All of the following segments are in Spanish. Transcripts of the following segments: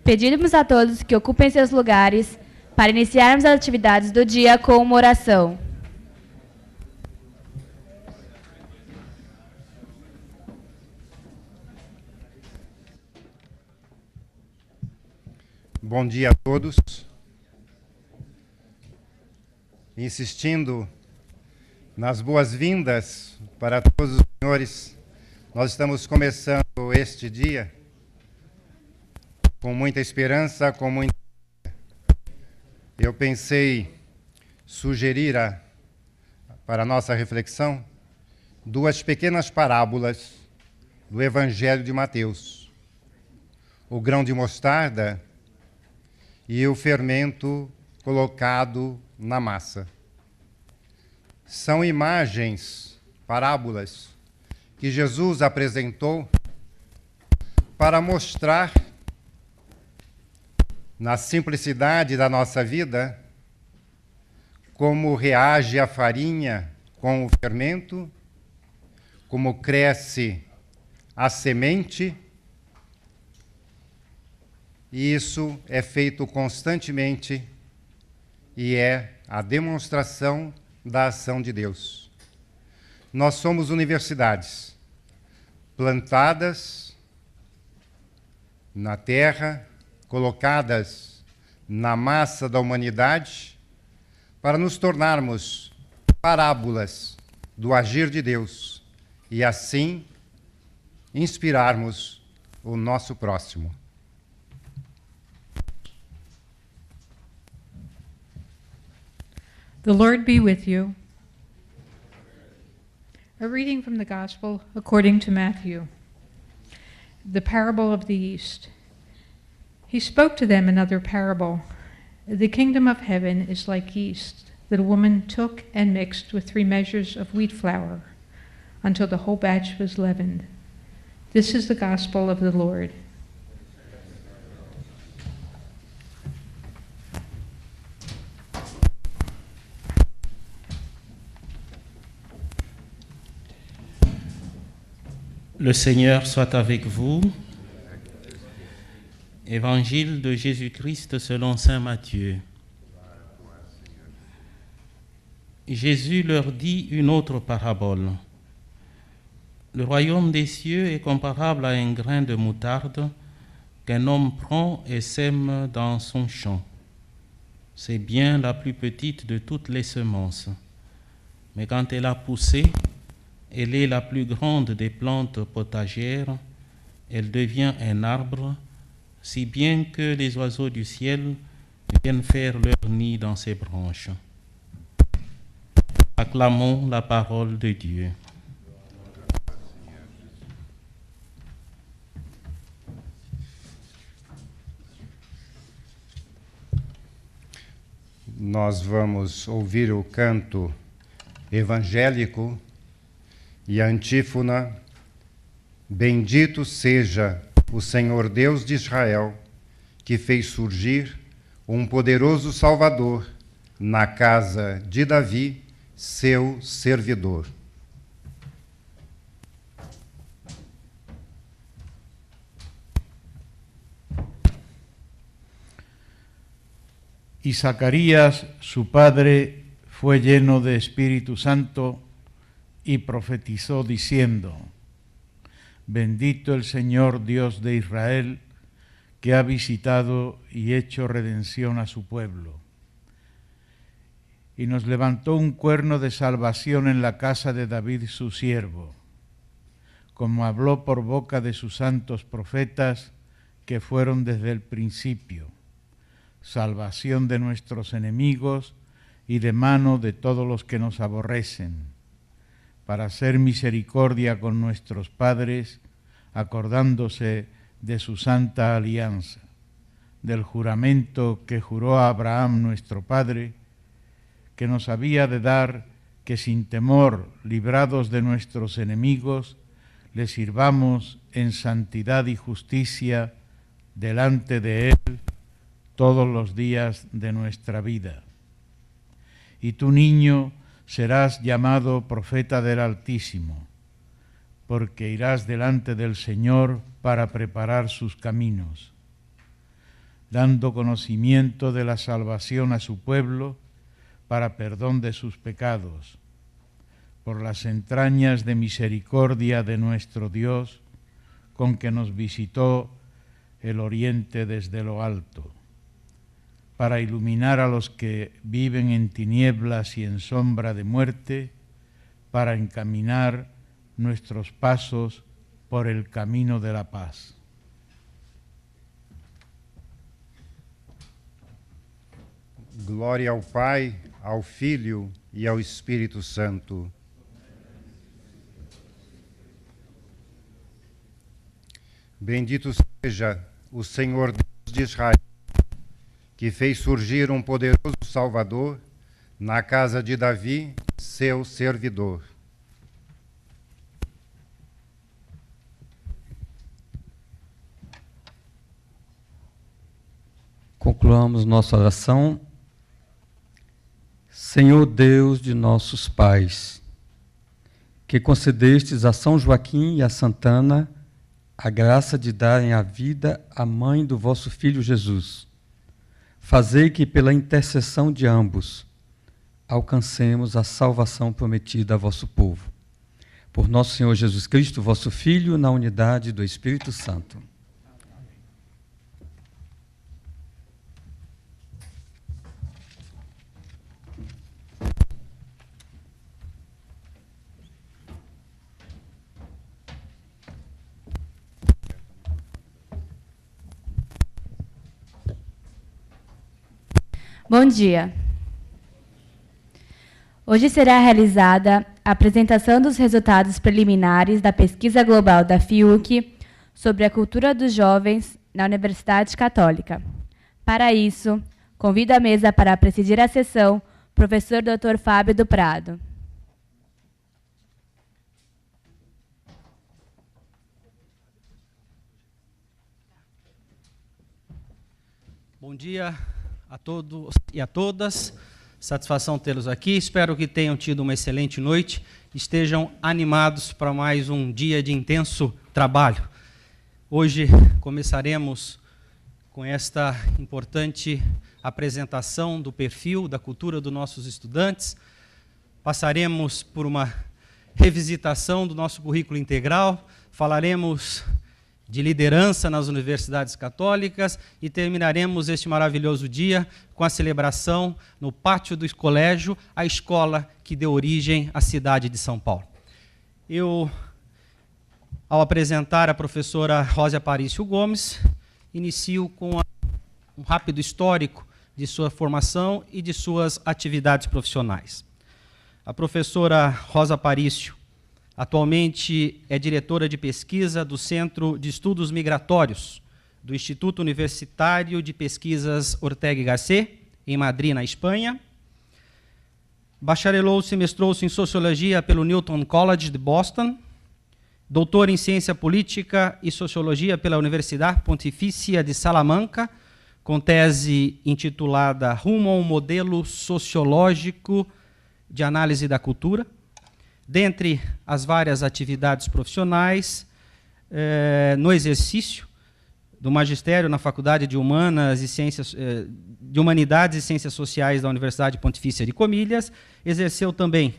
Pedimos a todos que ocupem seus lugares para iniciarmos as atividades do dia com uma oração. Bom dia a todos. Insistindo nas boas-vindas para todos os senhores, nós estamos começando este dia com muita esperança, com muita... Eu pensei sugerir para a nossa reflexão duas pequenas parábolas do Evangelho de Mateus: o grão de mostarda e o fermento colocado na massa. São imagens, parábolas, que Jesus apresentou para mostrar, na simplicidade da nossa vida, como reage a farinha com o fermento, como cresce a semente, e isso é feito constantemente e é a demonstração da ação de Deus. Nós somos universidades plantadas na terra, colocadas na massa da humanidade, para nos tornarmos parábolas do agir de Deus e assim inspirarmos o nosso próximo. The Lord be with you. A reading from the Gospel according to Matthew. The parable of the yeast. He spoke to them another parable. The kingdom of heaven is like yeast that a woman took and mixed with 3 measures of wheat flour until the whole batch was leavened. This is the gospel of the Lord. Le Seigneur soit avec vous. Évangile de Jésus-Christ selon saint Matthieu. Jésus leur dit une autre parabole. Le royaume des cieux est comparable à un grain de moutarde qu'un homme prend et sème dans son champ. C'est bien la plus petite de toutes les semences. Mais quand elle a poussé, elle est la plus grande des plantes potagères, elle devient un arbre, si bien que les oiseaux du ciel viennent faire leur nid dans ses branches. Acclamons la parole de Dieu. Nós vamos ouvir o canto evangélico e a antífona: Bendito seja o Senhor Deus de Israel, que fez surgir um poderoso Salvador na casa de Davi, seu servidor. Y Zacarías, su padre, fue lleno de Espíritu Santo y profetizó diciendo: Bendito el Señor Dios de Israel, que ha visitado y hecho redención a su pueblo. Y nos levantó un cuerno de salvación en la casa de David su siervo, como habló por boca de sus santos profetas que fueron desde el principio, salvación de nuestros enemigos y de mano de todos los que nos aborrecen, para hacer misericordia con nuestros padres, acordándose de su santa alianza, del juramento que juró a Abraham nuestro padre, que nos había de dar que sin temor, librados de nuestros enemigos, le sirvamos en santidad y justicia delante de él todos los días de nuestra vida. Y tu niño serás llamado profeta del Altísimo, porque irás delante del Señor para preparar sus caminos, dando conocimiento de la salvación a su pueblo para perdón de sus pecados. Por las entrañas de misericordia de nuestro Dios, con que nos visitó el oriente desde lo alto, para iluminar a los que viven en tinieblas y en sombra de muerte, para encaminar nuestros pasos por el camino de la paz. Glória ao Pai, ao Filho e ao Espírito Santo. Bendito seja o Senhor Deus de Israel, que fez surgir um poderoso Salvador na casa de Davi, seu servidor. Concluamos nossa oração. Senhor Deus de nossos pais, que concedestes a São Joaquim e a Santana a graça de darem a vida à mãe do vosso Filho Jesus, fazei que pela intercessão de ambos alcancemos a salvação prometida a vosso povo. Por nosso Senhor Jesus Cristo, vosso Filho, na unidade do Espírito Santo. Bom dia. Hoje será realizada a apresentação dos resultados preliminares da pesquisa global da FIUC sobre a cultura dos jovens na Universidade Católica. Para isso, convido à mesa para presidir a sessão o professor Dr. Fábio do Prado. Bom dia a todos e a todas. Satisfação tê-los aqui. Espero que tenham tido uma excelente noite. Estejam animados para mais um dia de intenso trabalho. Hoje começaremos com esta importante apresentação do perfil da cultura dos nossos estudantes. Passaremos por uma revisitação do nosso currículo integral. Falaremos de liderança nas universidades católicas e terminaremos este maravilhoso dia com a celebração no pátio do colégio, a escola que deu origem à cidade de São Paulo. Eu, ao apresentar a professora Rosa Aparício Gomes, inicio com um rápido histórico de sua formação e de suas atividades profissionais. A professora Rosa Aparício atualmente é diretora de pesquisa do Centro de Estudos Migratórios do Instituto Universitário de Pesquisas Ortega y Gasset, em Madrid, na Espanha. Bacharelou-se e mestrou-se em Sociologia pelo Newton College de Boston. Doutor em Ciência Política e Sociologia pela Universidade Pontifícia de Salamanca, com tese intitulada Rumo a um Modelo Sociológico de Análise da Cultura. Dentre as várias atividades profissionais, no exercício do magistério na Faculdade de Humanidades e Ciências Sociais da Universidade Pontifícia de Comilhas, exerceu também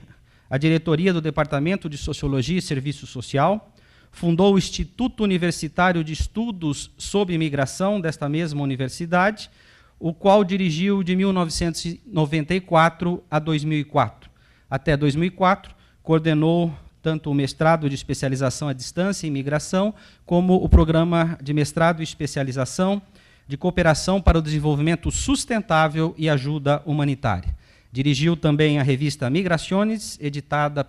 a diretoria do Departamento de Sociologia e Serviço Social, fundou o Instituto Universitário de Estudos sobre Imigração desta mesma universidade, o qual dirigiu de 1994 a 2004. Até 2004, coordenou tanto o mestrado de especialização à distância em imigração, como o programa de mestrado e especialização de cooperação para o desenvolvimento sustentável e ajuda humanitária. Dirigiu também a revista Migrações, editada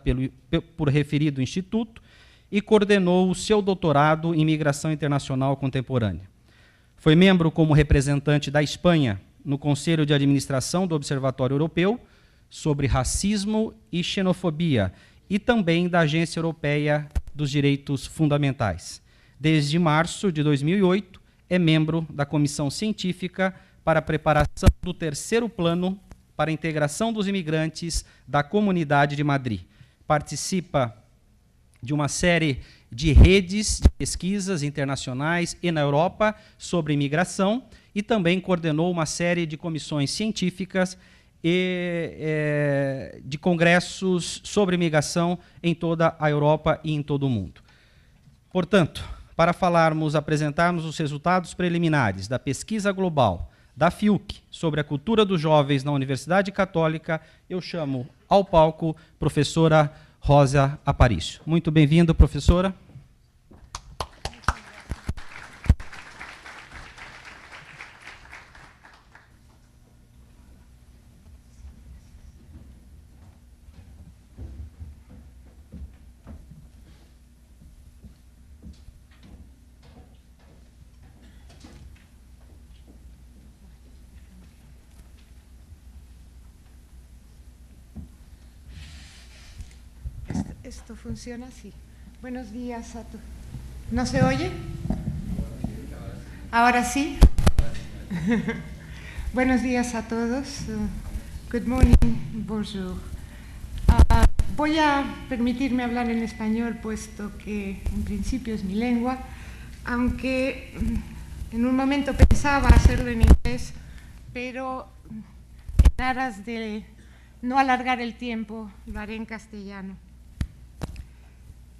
por referido instituto, e coordenou o seu doutorado em Migração Internacional Contemporânea. Foi membro como representante da Espanha no Conselho de Administração do Observatório Europeu sobre Racismo e Xenofobia, e também da Agência Europeia dos Direitos Fundamentais. Desde março de 2008, é membro da Comissão Científica para a preparação do terceiro plano para a integração dos imigrantes da Comunidade de Madrid. Participa de uma série de redes de pesquisas internacionais e na Europa sobre imigração e também coordenou uma série de comissões científicas e de congressos sobre migração em toda a Europa e em todo o mundo. Portanto, para apresentarmos os resultados preliminares da pesquisa global da FIUC sobre a cultura dos jovens na Universidade Católica, eu chamo ao palco professora Rosa Aparício. Muito bem-vindo, professora. Esto funciona así. Buenos días a todos. ¿No se oye? ¿Ahora sí? Buenos días a todos. Good morning, bonjour. Voy a permitirme hablar en español, puesto que en principio es mi lengua, aunque en un momento pensaba hacerlo en inglés, pero en aras de no alargar el tiempo, lo haré en castellano.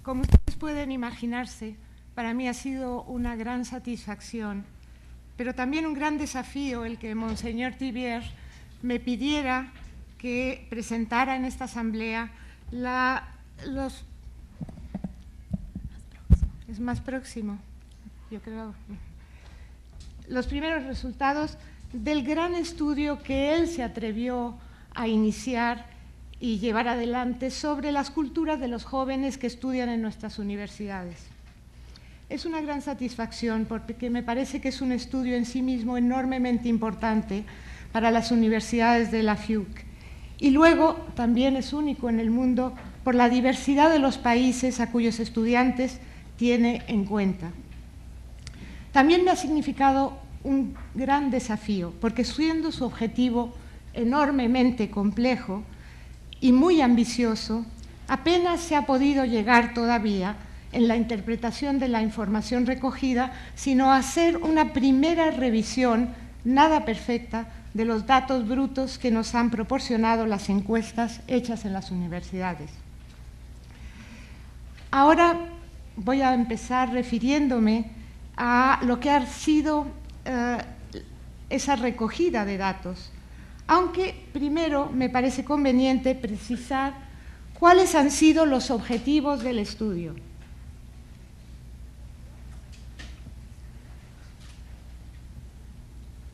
Como ustedes pueden imaginarse, para mí ha sido una gran satisfacción, pero también un gran desafío el que Monseñor Thiviers me pidiera que presentara en esta asamblea es más próximo, yo creo, los primeros resultados del gran estudio que él se atrevió a iniciar y llevar adelante sobre las culturas de los jóvenes que estudian en nuestras universidades. Es una gran satisfacción porque me parece que es un estudio en sí mismo enormemente importante para las universidades de la FIUC. Y luego también es único en el mundo por la diversidad de los países a cuyos estudiantes tiene en cuenta. También me ha significado un gran desafío, porque siendo su objetivo enormemente complejo y muy ambicioso, apenas se ha podido llegar todavía en la interpretación de la información recogida, sino a hacer una primera revisión, nada perfecta, de los datos brutos que nos han proporcionado las encuestas hechas en las universidades. Ahora voy a empezar refiriéndome a lo que ha sido esa recogida de datos, aunque primero me parece conveniente precisar cuáles han sido los objetivos del estudio.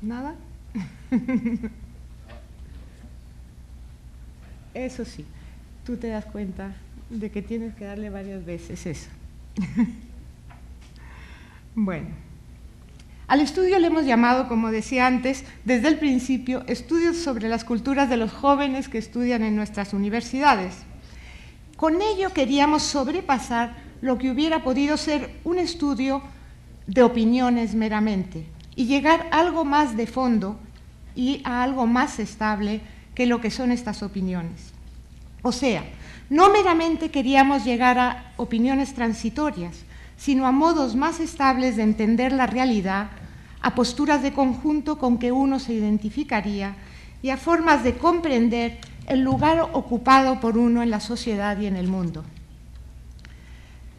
¿Nada? Eso sí, tú te das cuenta de que tienes que darle varias veces eso. Bueno, al estudio le hemos llamado, como decía antes, desde el principio, estudios sobre las culturas de los jóvenes que estudian en nuestras universidades. Con ello queríamos sobrepasar lo que hubiera podido ser un estudio de opiniones meramente y llegar a algo más de fondo y a algo más estable que lo que son estas opiniones. O sea, no meramente queríamos llegar a opiniones transitorias, sino a modos más estables de entender la realidad, a posturas de conjunto con que uno se identificaría y a formas de comprender el lugar ocupado por uno en la sociedad y en el mundo.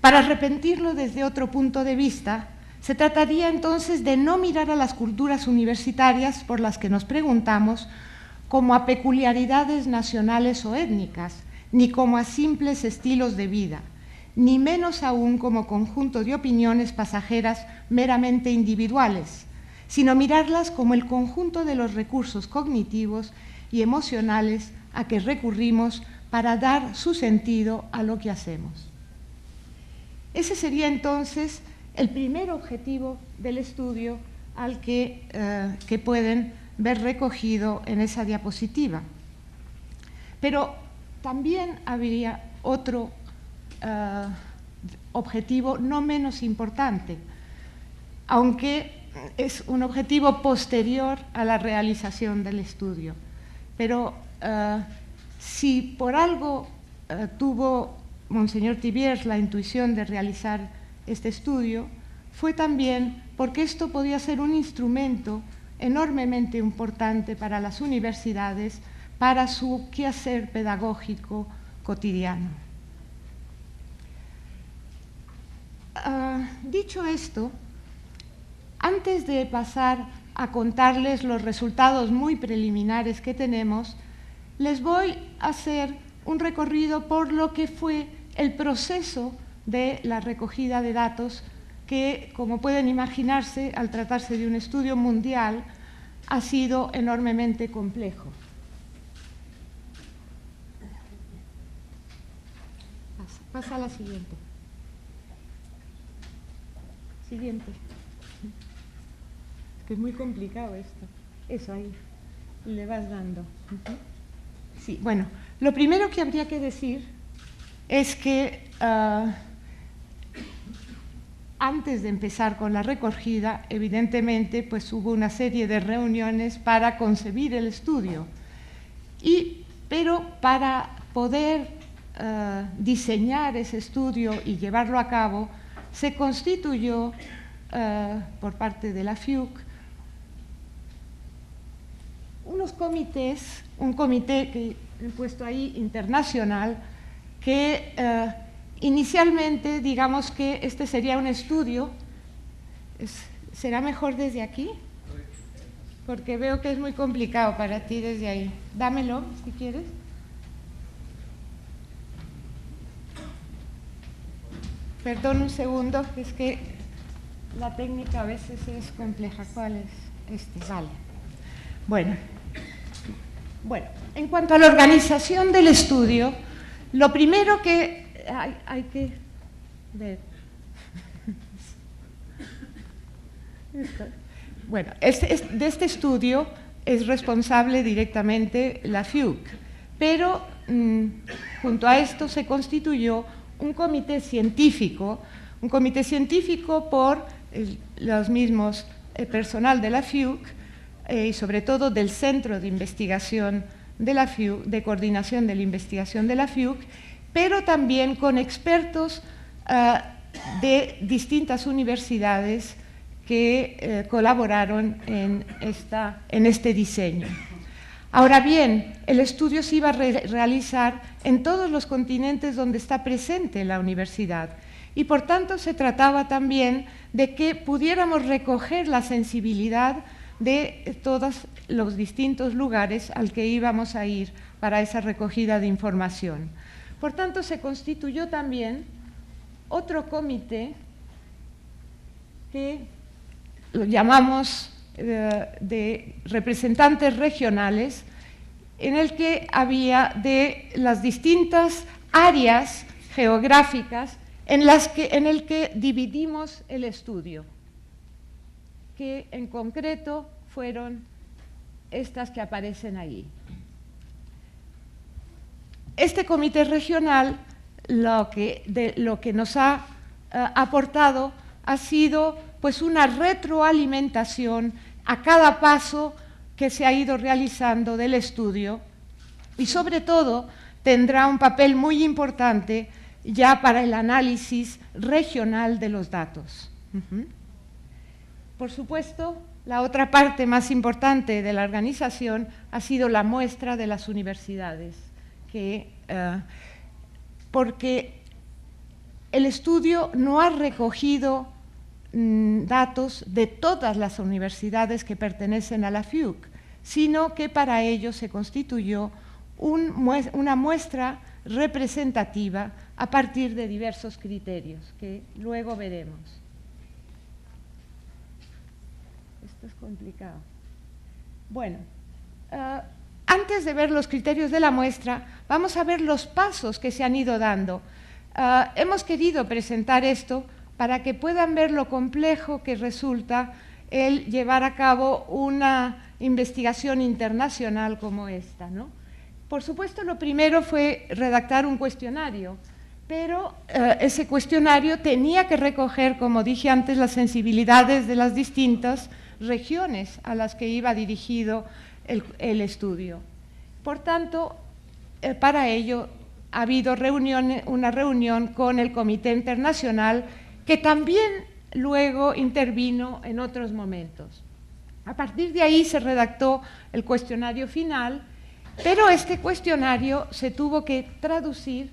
Para arrepentirlo desde otro punto de vista, se trataría entonces de no mirar a las culturas universitarias por las que nos preguntamos como a peculiaridades nacionales o étnicas, ni como a simples estilos de vida, ni menos aún como conjunto de opiniones pasajeras meramente individuales, sino mirarlas como el conjunto de los recursos cognitivos y emocionales a que recurrimos para dar su sentido a lo que hacemos. Ese sería entonces el primer objetivo del estudio al que pueden ver recogido en esa diapositiva. Pero también habría otro objetivo no menos importante, aunque es un objetivo posterior a la realización del estudio. Pero si por algo tuvo Monseñor Thiviers la intuición de realizar este estudio, fue también porque esto podía ser un instrumento enormemente importante para las universidades, para su quehacer pedagógico cotidiano. Dicho esto, antes de pasar a contarles los resultados muy preliminares que tenemos, les voy a hacer un recorrido por lo que fue el proceso de la recogida de datos que, como pueden imaginarse, al tratarse de un estudio mundial, ha sido enormemente complejo. Pasa a la siguiente. Siguiente. Es que es muy complicado esto. Eso ahí. Le vas dando. Sí, bueno, lo primero que habría que decir es que antes de empezar con la recogida, evidentemente, pues hubo una serie de reuniones para concebir el estudio. Pero para poder diseñar ese estudio y llevarlo a cabo, se constituyó por parte de la FIUC unos comités, un comité que he puesto ahí internacional, que inicialmente, digamos que este sería un estudio. ¿Será mejor desde aquí? Porque veo que es muy complicado para ti desde ahí. Dámelo, si quieres. Perdón un segundo, es que la técnica a veces es compleja. ¿Cuál es? Este, vale. Bueno, en cuanto a la organización del estudio, lo primero que hay que ver. Bueno, de este estudio es responsable directamente la FIUC, pero junto a esto se constituyó un comité científico por los mismos personal de la FIUC y sobre todo del Centro de Investigación de la FIUC, de coordinación de la investigación de la FIUC, pero también con expertos de distintas universidades que colaboraron en este diseño. Ahora bien, el estudio se iba a realizar en todos los continentes donde está presente la universidad y por tanto se trataba también de que pudiéramos recoger la sensibilidad de todos los distintos lugares al que íbamos a ir para esa recogida de información. Por tanto, se constituyó también otro comité que lo llamamos de representantes regionales, en el que había de las distintas áreas geográficas en el que dividimos el estudio, que en concreto fueron estas que aparecen ahí. Este comité regional lo que nos ha aportado ha sido pues una retroalimentación a cada paso que se ha ido realizando del estudio y sobre todo tendrá un papel muy importante ya para el análisis regional de los datos. Por supuesto, la otra parte más importante de la organización ha sido la muestra de las universidades, porque el estudio no ha recogido datos de todas las universidades que pertenecen a la FIUC, sino que para ello se constituyó una muestra representativa a partir de diversos criterios que luego veremos. Esto es complicado. Bueno, antes de ver los criterios de la muestra, vamos a ver los pasos que se han ido dando. Hemos querido presentar esto para que puedan ver lo complejo que resulta el llevar a cabo una investigación internacional como esta, ¿no? Por supuesto, lo primero fue redactar un cuestionario, pero ese cuestionario tenía que recoger, como dije antes, las sensibilidades de las distintas regiones a las que iba dirigido el estudio. Por tanto, para ello ha habido una reunión con el Comité Internacional, que también luego intervino en otros momentos. A partir de ahí se redactó el cuestionario final, pero este cuestionario se tuvo que traducir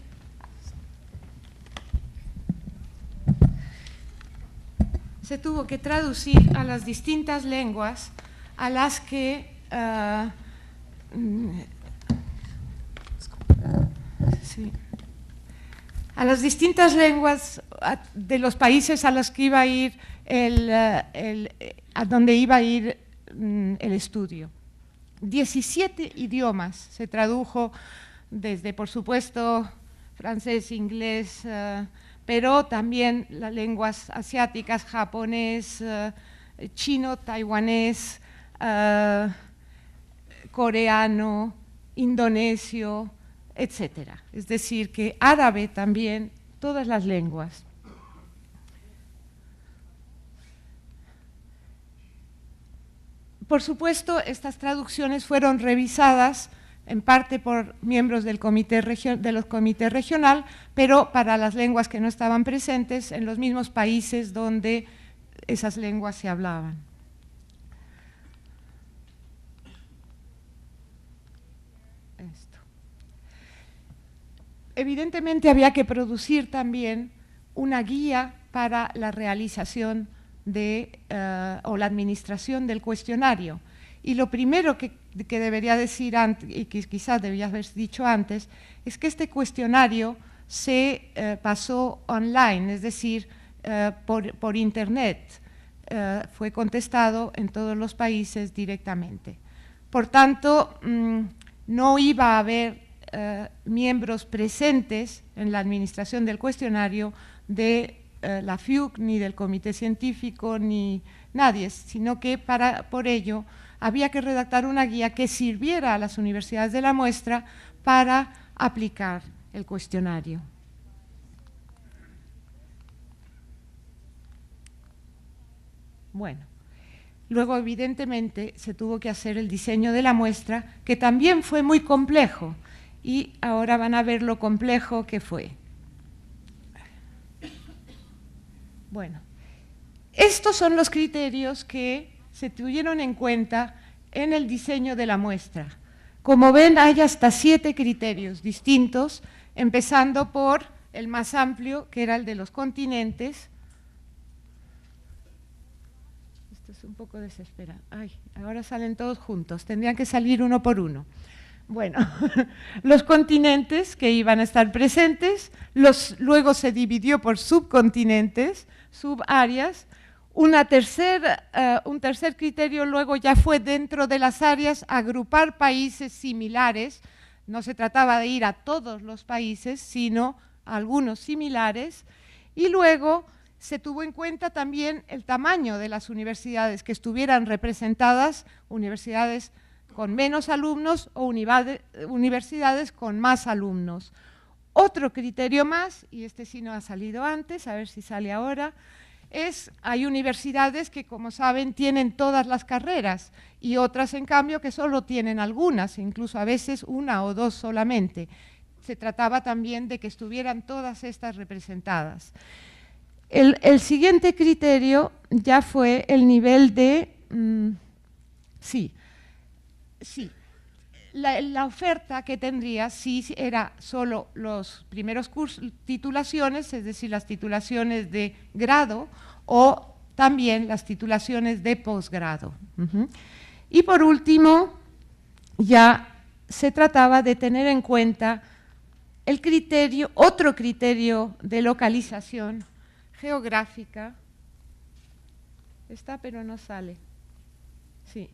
a las distintas lenguas a las que a las distintas lenguas de los países a los que iba a ir a donde iba a ir el estudio. 17 idiomas se tradujo desde, por supuesto, francés, inglés, pero también las lenguas asiáticas, japonés, chino, taiwanés, coreano, indonesio, etcétera. Es decir, que árabe también, todas las lenguas. Por supuesto, estas traducciones fueron revisadas en parte por miembros del de los comités regional, pero para las lenguas que no estaban presentes en los mismos países donde esas lenguas se hablaban. Evidentemente había que producir también una guía para la realización o la administración del cuestionario. Y lo primero que debería decir antes, y que quizás debía haber dicho antes, es que este cuestionario se pasó online, es decir, por internet. Fue contestado en todos los países directamente. Por tanto, no iba a haber miembros presentes en la administración del cuestionario de la FIUC, ni del comité científico, ni nadie, sino que por ello había que redactar una guía que sirviera a las universidades de la muestra para aplicar el cuestionario. Bueno, luego evidentemente se tuvo que hacer el diseño de la muestra, que también fue muy complejo, y ahora van a ver lo complejo que fue. Bueno, estos son los criterios que se tuvieron en cuenta en el diseño de la muestra. Como ven, hay hasta 7 criterios distintos, empezando por el más amplio, que era el de los continentes. Esto es un poco desesperante. Ay, ahora salen todos juntos, tendrían que salir uno por uno. Bueno, los continentes que iban a estar presentes, luego se dividió por subcontinentes, subáreas. Un tercer criterio luego ya fue dentro de las áreas agrupar países similares. No se trataba de ir a todos los países, sino a algunos similares. Y luego se tuvo en cuenta también el tamaño de las universidades que estuvieran representadas, universidades con menos alumnos o universidades con más alumnos. Otro criterio más, y este sí no ha salido antes, a ver si sale ahora, hay universidades que, como saben, tienen todas las carreras y otras, en cambio, que solo tienen algunas, incluso a veces una o dos solamente. Se trataba también de que estuvieran todas estas representadas. El siguiente criterio ya fue el nivel de… La oferta que tendría si era solo los primeros cursos, titulaciones, es decir, las titulaciones de grado o también las titulaciones de posgrado. Y por último, ya se trataba de tener en cuenta el criterio, otro criterio de localización geográfica. Está, pero no sale. Sí.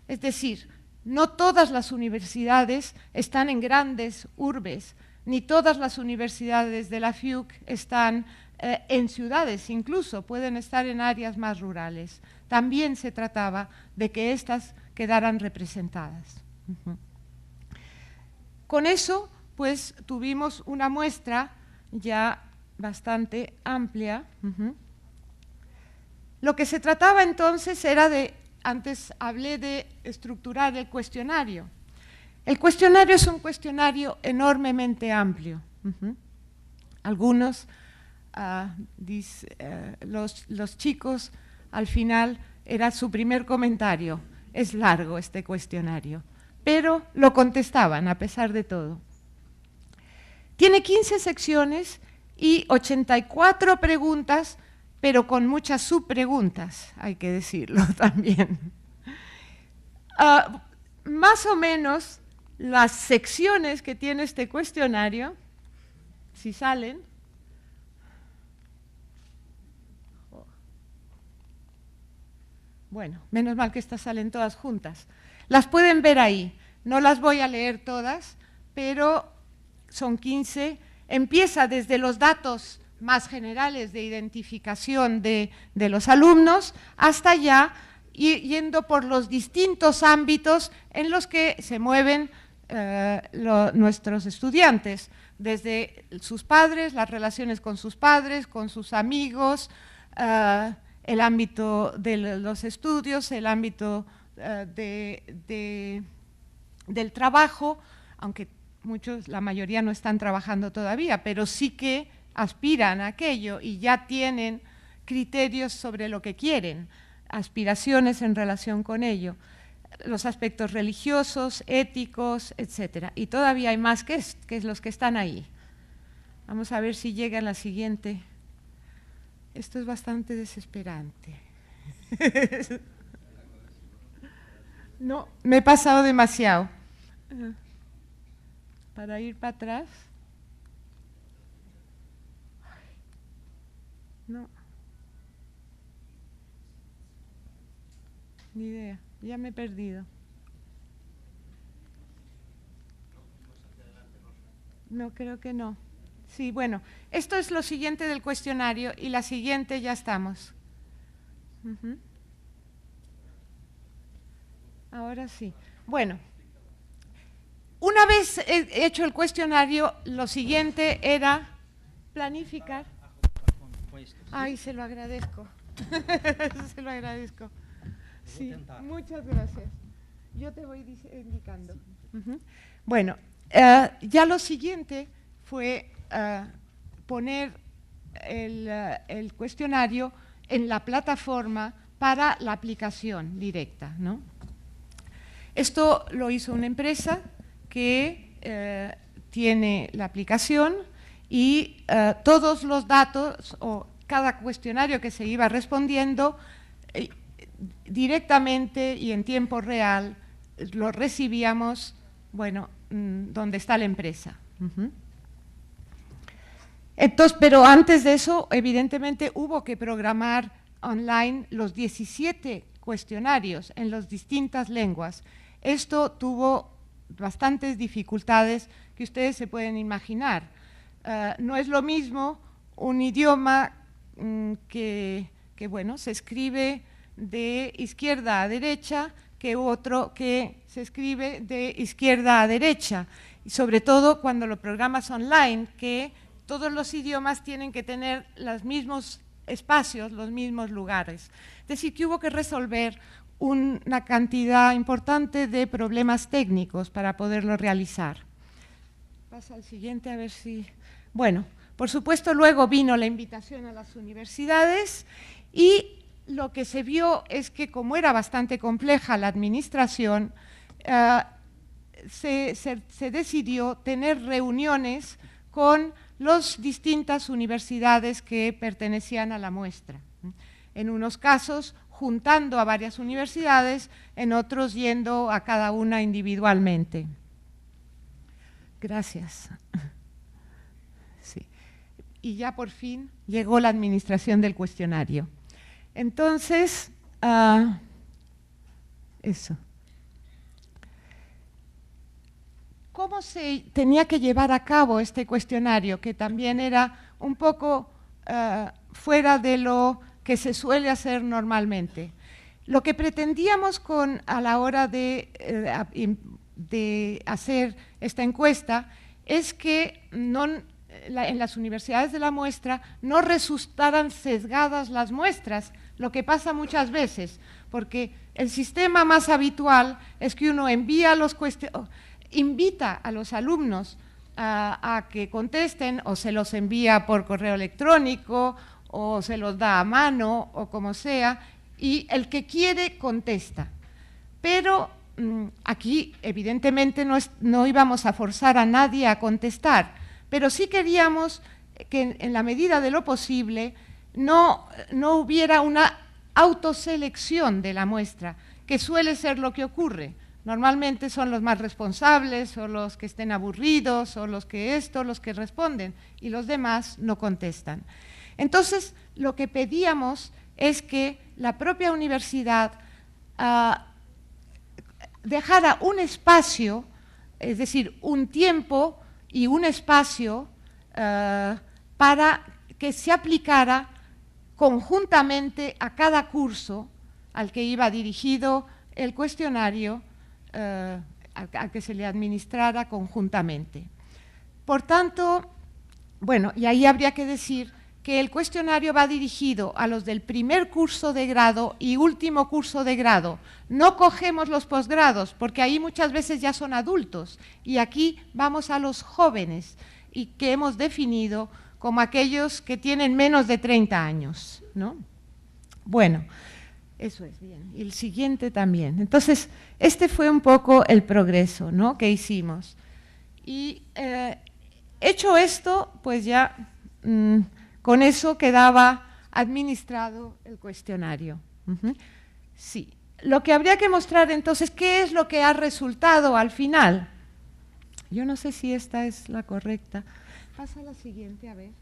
Es decir, no todas las universidades están en grandes urbes, ni todas las universidades de la FIUC están en ciudades, incluso pueden estar en áreas más rurales. También se trataba de que éstas quedaran representadas. Con eso, pues, tuvimos una muestra ya bastante amplia. Lo que se trataba entonces era de… Antes hablé de estructurar el cuestionario. El cuestionario es un cuestionario enormemente amplio. Algunos, los chicos, al final Era su primer comentario. Es largo este cuestionario, pero lo contestaban a pesar de todo. Tiene 15 secciones y 84 preguntas, pero con muchas subpreguntas, hay que decirlo también. Más o menos las secciones que tiene este cuestionario, si salen, bueno, menos mal que estas salen todas juntas, las pueden ver ahí, no las voy a leer todas, pero son 15, empieza desde los datos más generales de identificación de los alumnos hasta ya yendo por los distintos ámbitos en los que se mueven nuestros estudiantes, desde sus padres, las relaciones con sus padres, con sus amigos, el ámbito de los estudios, el ámbito del trabajo, aunque la mayoría no están trabajando todavía, pero sí que aspiran a aquello y ya tienen criterios sobre lo que quieren, aspiraciones en relación con ello, los aspectos religiosos, éticos, etcétera. Y todavía hay más que los que están ahí. Vamos a ver si llega la siguiente. Esto es bastante desesperante. No, me he pasado demasiado. Para ir para atrás. No. Ni idea, ya me he perdido. No, creo que no. Sí, bueno, esto es lo siguiente del cuestionario y la siguiente ya estamos. Ahora sí. Bueno, una vez hecho el cuestionario, lo siguiente era planificar. Ay, se lo agradezco. Se lo agradezco. Sí, muchas gracias. Yo te voy indicando. Bueno, ya lo siguiente fue poner el cuestionario en la plataforma para la aplicación directa, ¿no? Esto lo hizo una empresa que tiene la aplicación y todos los datos o cada cuestionario que se iba respondiendo directamente y en tiempo real lo recibíamos, bueno, donde está la empresa. Entonces, pero antes de eso, evidentemente, hubo que programar online los 17 cuestionarios en las distintas lenguas. Esto tuvo bastantes dificultades que ustedes se pueden imaginar. No es lo mismo un idioma que bueno, se escribe de izquierda a derecha que otro que se escribe de izquierda a derecha, y sobre todo cuando lo programas online, que todos los idiomas tienen que tener los mismos espacios, los mismos lugares. Es decir, que hubo que resolver una cantidad importante de problemas técnicos para poderlo realizar. Pasa al siguiente a ver si… Bueno, por supuesto luego vino la invitación a las universidades y lo que se vio es que como era bastante compleja la administración, se decidió tener reuniones con las distintas universidades que pertenecían a la muestra. En unos casos juntando a varias universidades, en otros yendo a cada una individualmente. Gracias. Sí. Y ya por fin llegó la administración del cuestionario. Entonces, eso. ¿Cómo se tenía que llevar a cabo este cuestionario? Que también era un poco fuera de lo que se suele hacer normalmente. Lo que pretendíamos a la hora de hacer esta encuesta es que en las universidades de la muestra no resultaran sesgadas las muestras, lo que pasa muchas veces, porque el sistema más habitual es que uno invita a los alumnos a que contesten o se los envía por correo electrónico o se los da a mano o como sea, y el que quiere contesta. Pero aquí evidentemente no íbamos a forzar a nadie a contestar, pero sí queríamos que en la medida de lo posible no hubiera una autoselección de la muestra, que suele ser lo que ocurre. Normalmente son los más responsables o los que estén aburridos o los que responden y los demás no contestan. Entonces, lo que pedíamos es que la propia universidad dejara un espacio, es decir, un tiempo y un espacio para que se aplicara conjuntamente a cada curso al que iba dirigido el cuestionario, a que se le administrara conjuntamente. Por tanto, bueno, y ahí habría que decir que el cuestionario va dirigido a los del primer curso de grado y último curso de grado. No cogemos los posgrados, porque ahí muchas veces ya son adultos, y aquí vamos a los jóvenes, y que hemos definido como aquellos que tienen menos de 30 años, ¿no? Bueno, eso es bien. Y el siguiente también. Entonces, este fue un poco el progreso, ¿no?, que hicimos. Y hecho esto, pues ya con eso quedaba administrado el cuestionario. Sí. Lo que habría que mostrar entonces, ¿qué es lo que ha resultado al final? Yo no sé si esta es la correcta. Pasa a la siguiente, a ver,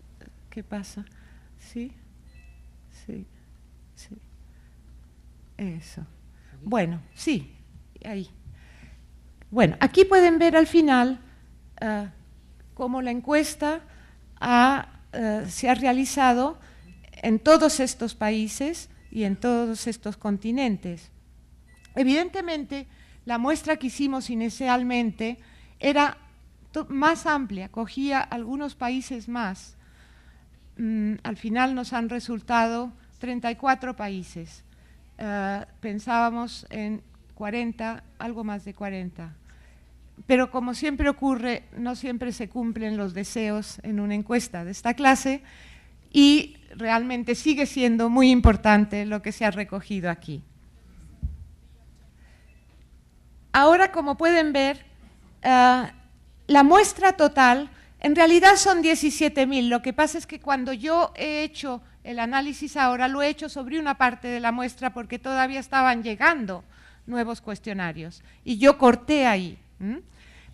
¿qué pasa? ¿Sí? Sí, sí. Eso. Bueno, sí, ahí. Bueno, aquí pueden ver al final cómo la encuesta se ha realizado en todos estos países y en todos estos continentes. Evidentemente, la muestra que hicimos inicialmente era más amplia, cogía algunos países más. Al final nos han resultado 34 países. Pensábamos en 40, algo más de 40. Pero como siempre ocurre, no siempre se cumplen los deseos en una encuesta de esta clase y realmente sigue siendo muy importante lo que se ha recogido aquí. Ahora, como pueden ver, la muestra total en realidad son 17.000. Lo que pasa es que cuando yo he hecho el análisis ahora, lo he hecho sobre una parte de la muestra porque todavía estaban llegando nuevos cuestionarios y yo corté ahí.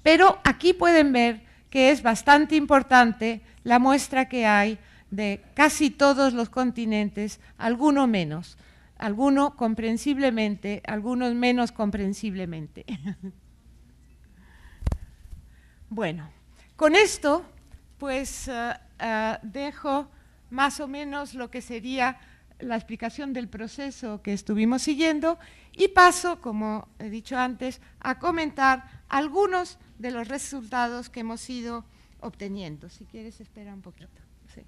Pero aquí pueden ver que es bastante importante la muestra que hay de casi todos los continentes, alguno menos, alguno comprensiblemente, algunos menos comprensiblemente. Bueno, con esto pues dejo más o menos lo que sería la explicación del proceso que estuvimos siguiendo y paso, como he dicho antes, a comentar algunos de los resultados que hemos ido obteniendo. Si quieres, espera un poquito. Sí.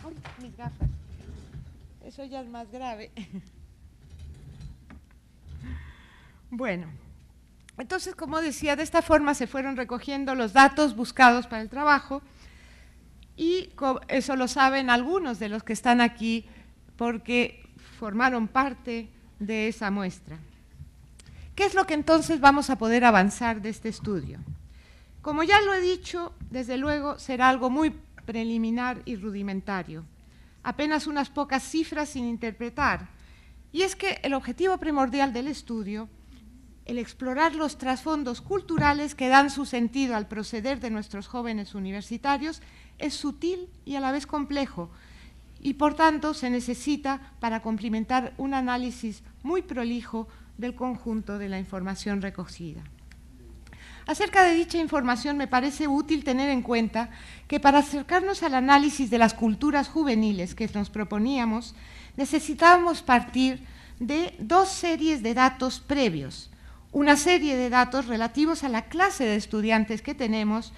Uy, mis gafas. Eso ya es más grave. Bueno, entonces, como decía, de esta forma se fueron recogiendo los datos buscados para el trabajo y eso lo saben algunos de los que están aquí porque formaron parte de esa muestra. ¿Qué es lo que entonces vamos a poder avanzar de este estudio? Como ya lo he dicho, desde luego será algo muy preliminar y rudimentario, apenas unas pocas cifras sin interpretar, y es que el objetivo primordial del estudio, el explorar los trasfondos culturales que dan su sentido al proceder de nuestros jóvenes universitarios, es sutil y a la vez complejo, y por tanto se necesita para complementar un análisis muy prolijo del conjunto de la información recogida. Acerca de dicha información me parece útil tener en cuenta que para acercarnos al análisis de las culturas juveniles que nos proponíamos, necesitábamos partir de dos series de datos previos, una serie de datos relativos a la clase de estudiantes que tenemos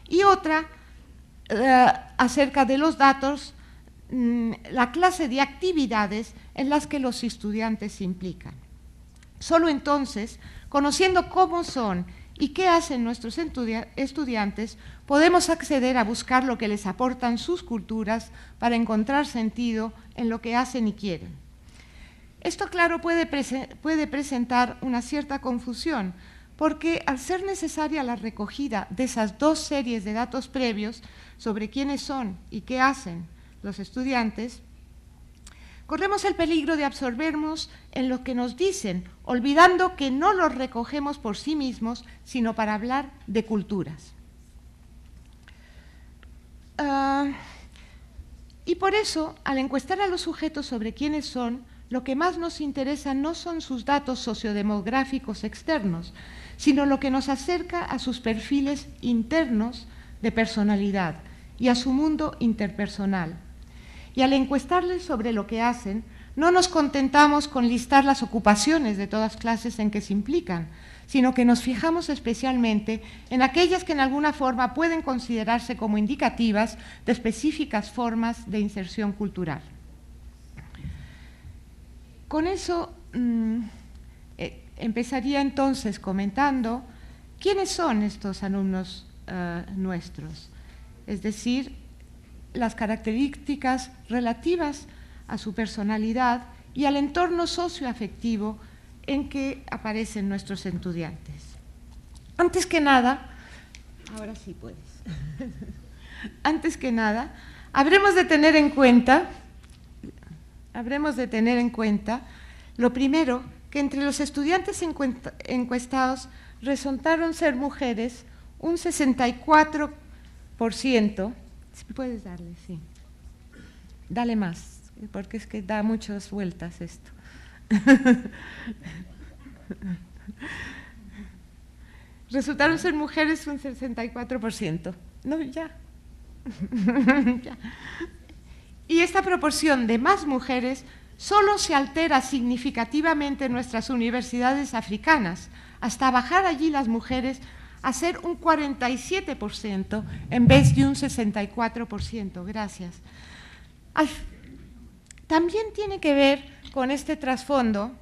y otra acerca de los datos, la clase de actividades en las que los estudiantes se implican. Solo entonces, conociendo cómo son y qué hacen nuestros estudiantes, podemos acceder a buscar lo que les aportan sus culturas para encontrar sentido en lo que hacen y quieren. Esto, claro, puede presentar una cierta confusión, porque al ser necesaria la recogida de esas dos series de datos previos sobre quiénes son y qué hacen los estudiantes, corremos el peligro de absorbernos en lo que nos dicen, olvidando que no los recogemos por sí mismos, sino para hablar de culturas. Y por eso, al encuestar a los sujetos sobre quiénes son, lo que más nos interesa no son sus datos sociodemográficos externos, sino lo que nos acerca a sus perfiles internos de personalidad y a su mundo interpersonal. Y al encuestarles sobre lo que hacen, no nos contentamos con listar las ocupaciones de todas clases en que se implican, sino que nos fijamos especialmente en aquellas que en alguna forma pueden considerarse como indicativas de específicas formas de inserción cultural. Con eso empezaría entonces comentando quiénes son estos alumnos nuestros, es decir, las características relativas a su personalidad y al entorno socioafectivo en que aparecen nuestros estudiantes. Antes que nada, ahora sí puedes, antes que nada, habremos de tener en cuenta lo primero, que entre los estudiantes encuestados resultaron ser mujeres un 64%, si puedes darle, sí, dale más, porque es que da muchas vueltas esto. Resultaron ser mujeres un 64%. No, ya. Ya. Y esta proporción de más mujeres solo se altera significativamente en nuestras universidades africanas, hasta bajar allí las mujeres a ser un 47% en vez de un 64%. Gracias. También tiene que ver con este trasfondo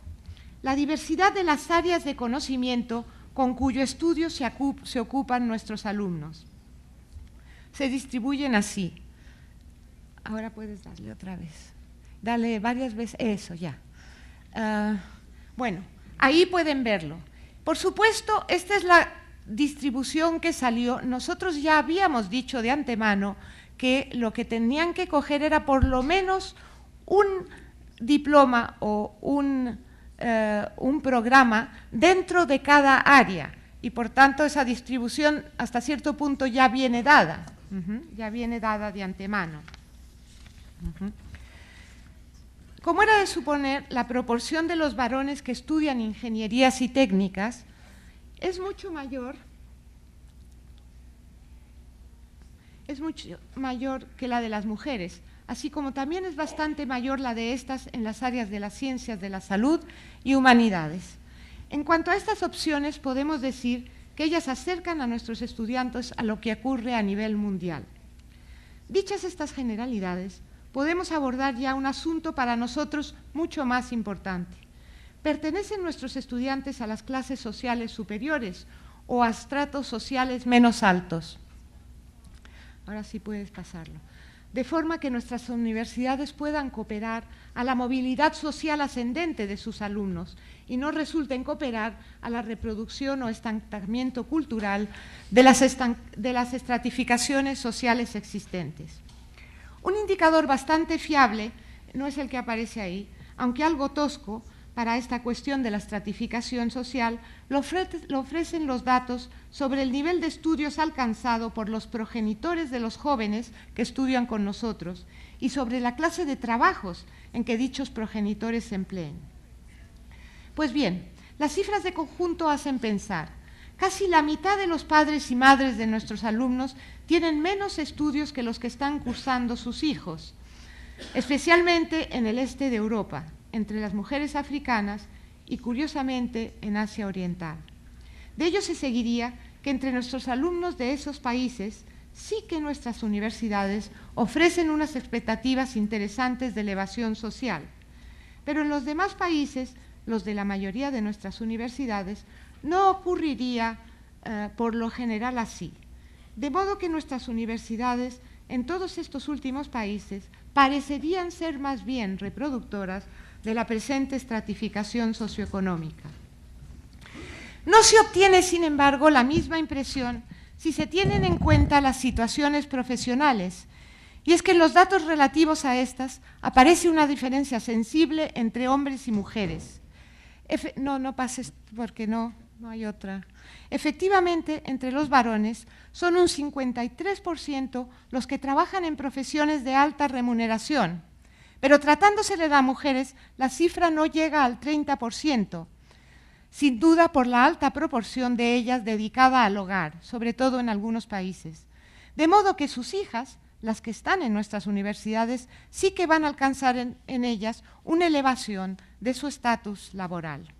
la diversidad de las áreas de conocimiento con cuyo estudio se ocupan nuestros alumnos. Se distribuyen así. Ahora puedes darle otra vez. Dale varias veces. Eso, ya. Bueno, ahí pueden verlo. Por supuesto, esta es la distribución que salió. Nosotros ya habíamos dicho de antemano que lo que tenían que coger era por lo menos un diploma o un programa dentro de cada área, y por tanto esa distribución hasta cierto punto ya viene dada, ya viene dada de antemano. Como era de suponer, la proporción de los varones que estudian ingenierías y técnicas es mucho mayor que la de las mujeres, así como también es bastante mayor la de estas en las áreas de las ciencias de la salud y humanidades. En cuanto a estas opciones, podemos decir que ellas acercan a nuestros estudiantes a lo que ocurre a nivel mundial. Dichas estas generalidades, podemos abordar ya un asunto para nosotros mucho más importante. ¿Pertenecen nuestros estudiantes a las clases sociales superiores o a estratos sociales menos altos? Ahora sí puedes pasarlo. De forma que nuestras universidades puedan cooperar a la movilidad social ascendente de sus alumnos y no resulten cooperar a la reproducción o estancamiento cultural de las estratificaciones sociales existentes. Un indicador bastante fiable, no es el que aparece ahí, aunque algo tosco para esta cuestión de la estratificación social, lo ofrecen los datos sobre el nivel de estudios alcanzado por los progenitores de los jóvenes que estudian con nosotros y sobre la clase de trabajos en que dichos progenitores se empleen. Pues bien, las cifras de conjunto hacen pensar. Casi la mitad de los padres y madres de nuestros alumnos tienen menos estudios que los que están cursando sus hijos, especialmente en el este de Europa, entre las mujeres africanas y, curiosamente, en Asia Oriental. De ello se seguiría que entre nuestros alumnos de esos países sí que nuestras universidades ofrecen unas expectativas interesantes de elevación social, pero en los demás países, los de la mayoría de nuestras universidades, no ocurriría por lo general así. De modo que nuestras universidades en todos estos últimos países parecerían ser más bien reproductoras de la presente estratificación socioeconómica. No se obtiene, sin embargo, la misma impresión si se tienen en cuenta las situaciones profesionales, y es que en los datos relativos a estas aparece una diferencia sensible entre hombres y mujeres. No pases porque no hay otra. Efectivamente, entre los varones son un 53% los que trabajan en profesiones de alta remuneración, pero tratándose de las mujeres, la cifra no llega al 30%, sin duda por la alta proporción de ellas dedicada al hogar, sobre todo en algunos países. De modo que sus hijas, las que están en nuestras universidades, sí que van a alcanzar en ellas una elevación de su estatus laboral.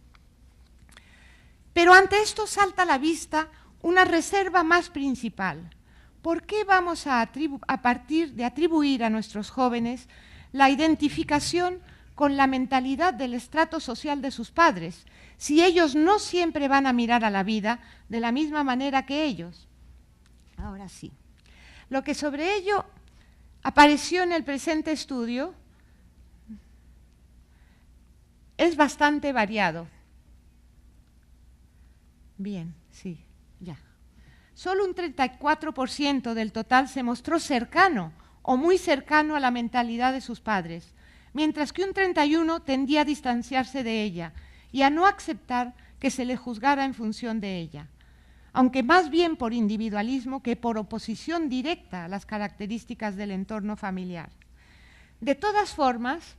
Pero ante esto salta a la vista una reserva más principal. ¿Por qué vamos a partir de atribuir a nuestros jóvenes la identificación con la mentalidad del estrato social de sus padres, si ellos no siempre van a mirar a la vida de la misma manera que ellos? Ahora sí. Lo que sobre ello apareció en el presente estudio es bastante variado. Bien, sí, ya. Solo un 34% del total se mostró cercano o muy cercano a la mentalidad de sus padres, mientras que un 31% tendía a distanciarse de ella y a no aceptar que se le juzgara en función de ella, aunque más bien por individualismo que por oposición directa a las características del entorno familiar. De todas formas,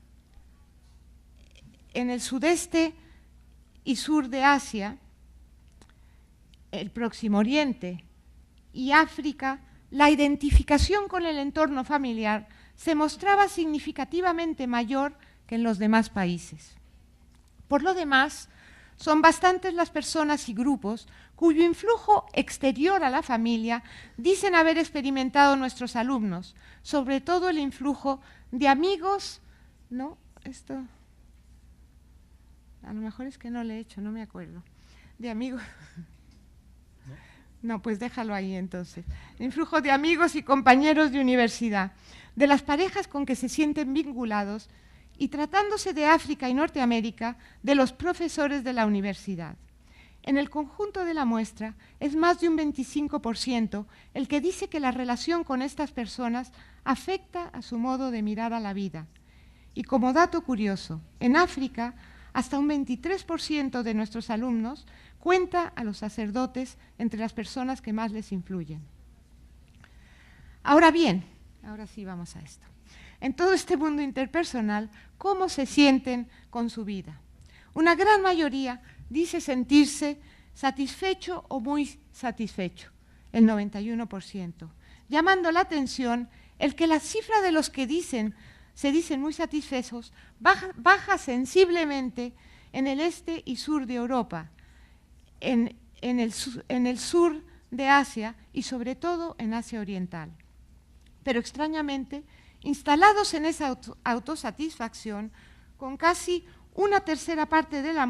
en el sudeste y sur de Asia, el Próximo Oriente y África, la identificación con el entorno familiar se mostraba significativamente mayor que en los demás países. Por lo demás, son bastantes las personas y grupos cuyo influjo exterior a la familia dicen haber experimentado nuestros alumnos, sobre todo el influjo de amigos, ¿no? Esto, a lo mejor es que no le he hecho, no me acuerdo, de amigos. No, pues déjalo ahí entonces. Influjo de amigos y compañeros de universidad, de las parejas con que se sienten vinculados y, tratándose de África y Norteamérica, de los profesores de la universidad. En el conjunto de la muestra es más de un 25% el que dice que la relación con estas personas afecta a su modo de mirar a la vida. Y como dato curioso, en África hasta un 23% de nuestros alumnos cuenta a los sacerdotes entre las personas que más les influyen. Ahora bien, ahora sí vamos a esto. En todo este mundo interpersonal, ¿cómo se sienten con su vida? Una gran mayoría dice sentirse satisfecho o muy satisfecho, el 91%, llamando la atención el que la cifra de los que se dicen muy satisfechos baja sensiblemente en el este y sur de Europa, en el sur de Asia y sobre todo en Asia Oriental. Pero extrañamente, instalados en esa autosatisfacción, son casi una tercera parte de la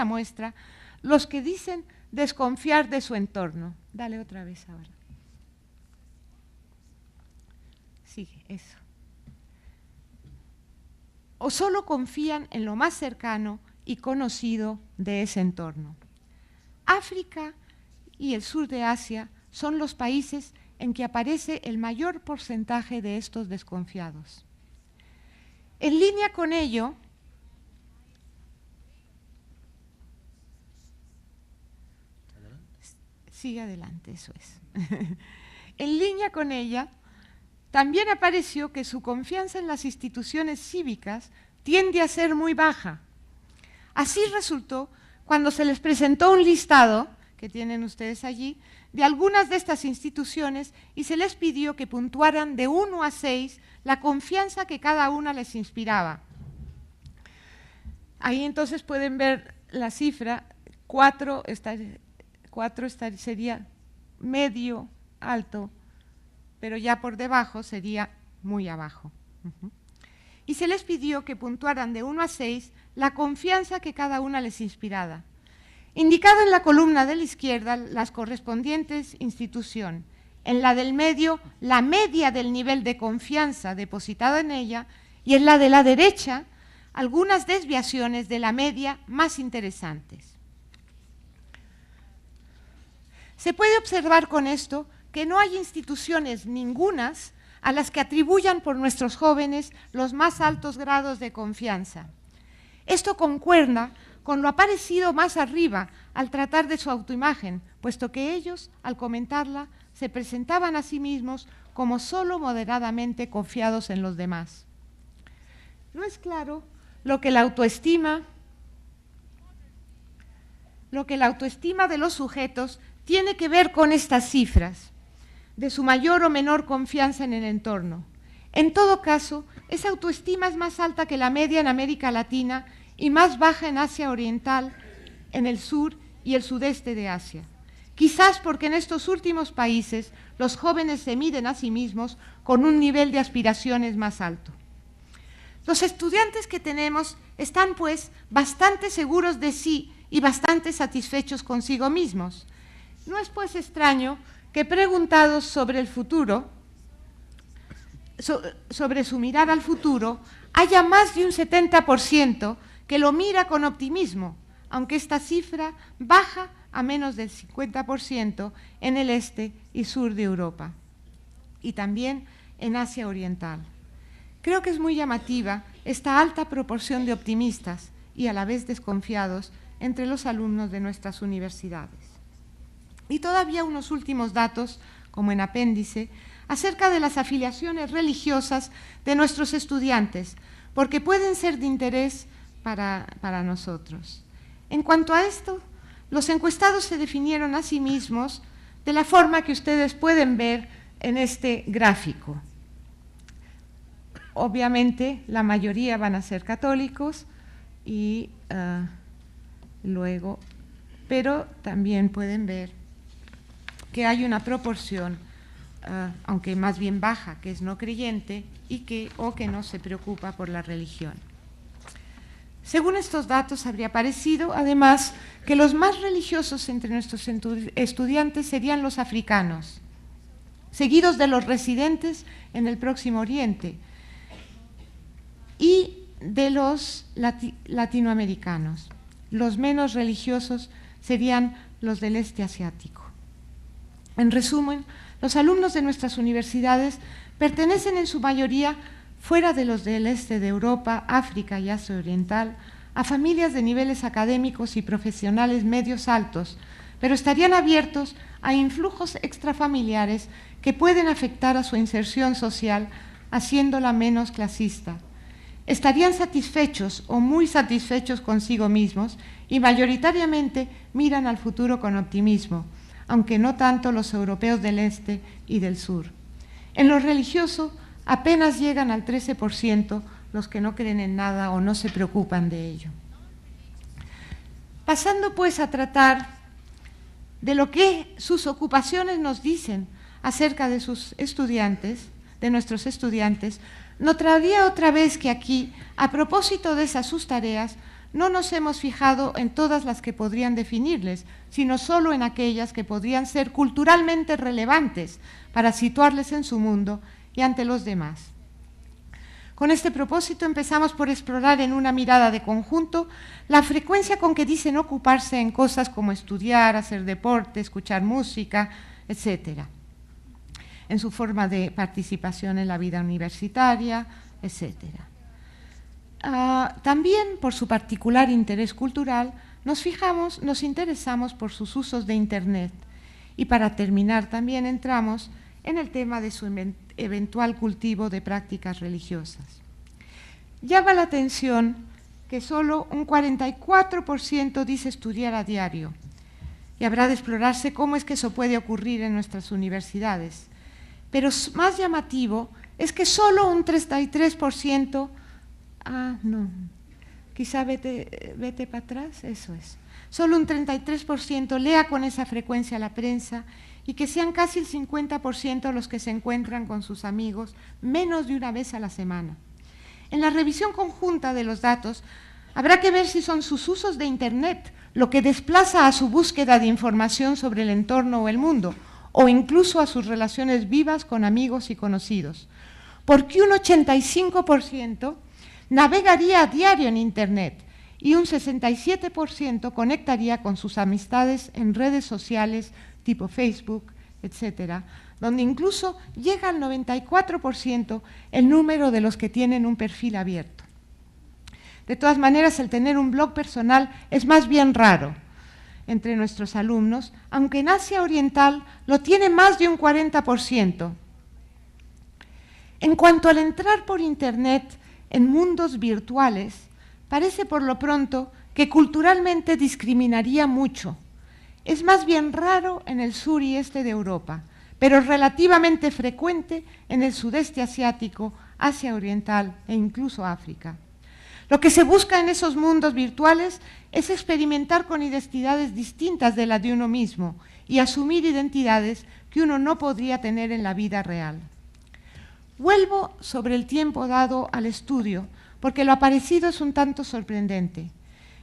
muestra los que dicen desconfiar de su entorno. Dale otra vez ahora. Sigue, eso. O solo confían en lo más cercano y conocido de ese entorno. África y el sur de Asia son los países en que aparece el mayor porcentaje de estos desconfiados. En línea con ello, sigue adelante, eso es. En línea con ella, también apareció que su confianza en las instituciones cívicas tiende a ser muy baja. Así resultó cuando se les presentó un listado, que tienen ustedes allí, de algunas de estas instituciones y se les pidió que puntuaran de 1 a 6 la confianza que cada una les inspiraba. Ahí entonces pueden ver la cifra, 4 sería medio, alto, pero ya por debajo sería muy abajo. Y se les pidió que puntuaran de 1 a 6 la confianza que cada una les inspiraba. Indicado en la columna de la izquierda las correspondientes instituciones. En la del medio, la media del nivel de confianza depositada en ella, y en la de la derecha, algunas desviaciones de la media más interesantes. Se puede observar con esto que no hay instituciones ningunas a las que atribuyan por nuestros jóvenes los más altos grados de confianza. Esto concuerda con lo aparecido más arriba al tratar de su autoimagen, puesto que ellos, al comentarla, se presentaban a sí mismos como solo moderadamente confiados en los demás. No es claro lo que la autoestima de los sujetos tiene que ver con estas cifras, de su mayor o menor confianza en el entorno. En todo caso, esa autoestima es más alta que la media en América Latina y más baja en Asia Oriental, en el sur y el sudeste de Asia. Quizás porque en estos últimos países los jóvenes se miden a sí mismos con un nivel de aspiraciones más alto. Los estudiantes que tenemos están, pues, bastante seguros de sí y bastante satisfechos consigo mismos. No es, pues, extraño que preguntados sobre el futuro, sobre su mirada al futuro, haya más de un 70% que lo mira con optimismo, aunque esta cifra baja a menos del 50% en el este y sur de Europa, y también en Asia Oriental. Creo que es muy llamativa esta alta proporción de optimistas y a la vez desconfiados entre los alumnos de nuestras universidades. Y todavía unos últimos datos, como en apéndice, acerca de las afiliaciones religiosas de nuestros estudiantes, porque pueden ser de interés para nosotros. En cuanto a esto, los encuestados se definieron a sí mismos de la forma que ustedes pueden ver en este gráfico. Obviamente, la mayoría van a ser católicos y luego, pero también pueden ver que hay una proporción, aunque más bien baja, que es no creyente y que no se preocupa por la religión. Según estos datos, habría parecido, además, que los más religiosos entre nuestros estudiantes serían los africanos, seguidos de los residentes en el Próximo Oriente y de los latinoamericanos. Los menos religiosos serían los del este asiático. En resumen, los alumnos de nuestras universidades pertenecen en su mayoría, fuera de los del este de Europa, África y Asia Oriental, a familias de niveles académicos y profesionales medios altos, pero estarían abiertos a influjos extrafamiliares que pueden afectar a su inserción social, haciéndola menos clasista. Estarían satisfechos o muy satisfechos consigo mismos y mayoritariamente miran al futuro con optimismo, aunque no tanto los europeos del este y del sur. En lo religioso, apenas llegan al 13% los que no creen en nada o no se preocupan de ello. Pasando pues a tratar de lo que sus ocupaciones nos dicen acerca de sus estudiantes, de nuestros estudiantes, notaría otra vez que aquí, a propósito de esas sus tareas, no nos hemos fijado en todas las que podrían definirles, sino solo en aquellas que podrían ser culturalmente relevantes para situarles en su mundo y ante los demás. Con este propósito empezamos por explorar en una mirada de conjunto la frecuencia con que dicen ocuparse en cosas como estudiar, hacer deporte, escuchar música, etc., en su forma de participación en la vida universitaria, etc. También, por su particular interés cultural, nos interesamos por sus usos de Internet. Y para terminar, también entramos en el tema de su eventual cultivo de prácticas religiosas. Llama la atención que solo un 44% dice estudiar a diario, y habrá de explorarse cómo es que eso puede ocurrir en nuestras universidades. Pero más llamativo es que solo un 33%, quizá vete para atrás, eso es, solo un 33% lea con esa frecuencia la prensa y que sean casi el 50% los que se encuentran con sus amigos menos de una vez a la semana. En la revisión conjunta de los datos habrá que ver si son sus usos de Internet lo que desplaza a su búsqueda de información sobre el entorno o el mundo, o incluso a sus relaciones vivas con amigos y conocidos. Porque un 85% navegaría a diario en Internet y un 67% conectaría con sus amistades en redes sociales tipo Facebook, etcétera, donde incluso llega al 94% el número de los que tienen un perfil abierto. De todas maneras, el tener un blog personal es más bien raro entre nuestros alumnos, aunque en Asia Oriental lo tiene más de un 40%. En cuanto al entrar por Internet en mundos virtuales, parece por lo pronto que culturalmente discriminaría mucho. Es más bien raro en el sur y este de Europa, pero relativamente frecuente en el sudeste asiático, Asia Oriental e incluso África. Lo que se busca en esos mundos virtuales es experimentar con identidades distintas de la de uno mismo y asumir identidades que uno no podría tener en la vida real. Vuelvo sobre el tiempo dado al estudio, porque lo aparecido es un tanto sorprendente.